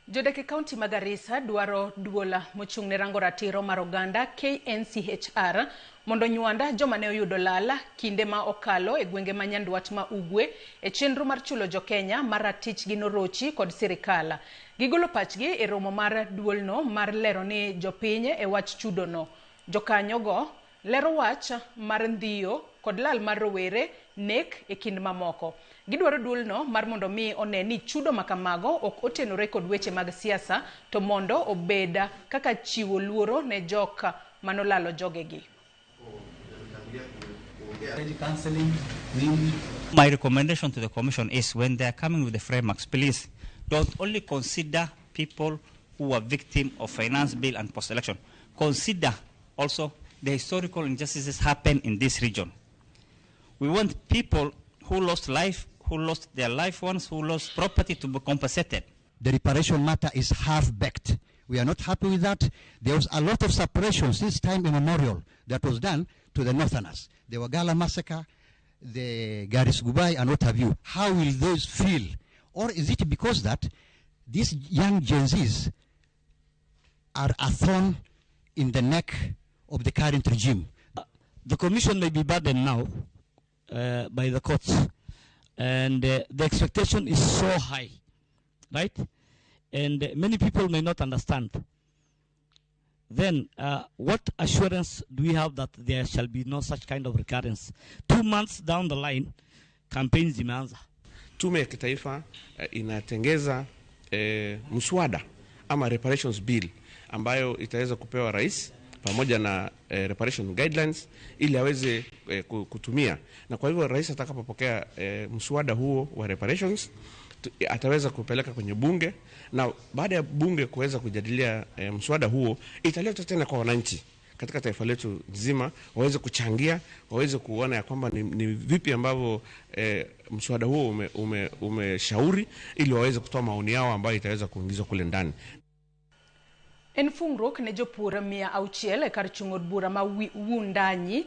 Jodeke County Magarissa dwaro duola mochung' ne rango ratiro mar oganda KNCHR mondo nyuanda joma ne oyudo lala kinde ma okalo e gwenge ma nyandwat ma ugwe e chenro mar chulo jo Kenya mar ratich gi norochi kod sirikal. Gigolo pachgi e romo mar duolno mar lero ni jopiny e wach chudo no. Jokanyo go lero wach mar ndhiyo kod lal mar rowere nek e kind mamoko. Gidwaro duolno mar mondo mi one ni chudo makamago ok otenore kod weche mag siasa to mondo obeda kaka chiwo luoro ne joka manolalo jogegi. My recommendation to the Commission is when they are coming with the frameworks, please don't only consider people who are victims of finance bill and post-election. Consider also the historical injustices happen in this region. We want people who lost life, who lost their loved ones, who lost property to be compensated. The reparation matter is half-baked. We are not happy with that. There was a lot of separations this time immemorial that was done to the Northerners. The Wagala massacre, the Garis Gubai, and what have you. How will those feel? Or is it because that these young Gen Zs are a thorn in the neck of the current regime? The Commission may be burdened now by the courts, and the expectation is so high, right? And many people may not understand. Then what assurance do we have that there shall be no such kind of recurrence? 2 months down the line, campaign zimeanza. Tume ya kitaifa inatengeza mswada ama reparations bill ambayo itaweza kupewa rais pamoja na reparation guidelines ili aweze kutumia. Na kwa hivyo rais atakapopokea mswada huo wa reparations ataweza kupeleka kwenye bunge, na baada ya bunge kuweza kujadilia mswada huo italetwa tena kwa wananchi katika taifa letu nzima waweze kuchangia, waweze kuona ya kwamba ni vipi ambavyo mswada huo umeshauri ili waweze kutoa maoni yao ambayo itaweza kuingizwa kule ndani. En fungrok ne jopur 600 kar chung'od bura ma Wundanyi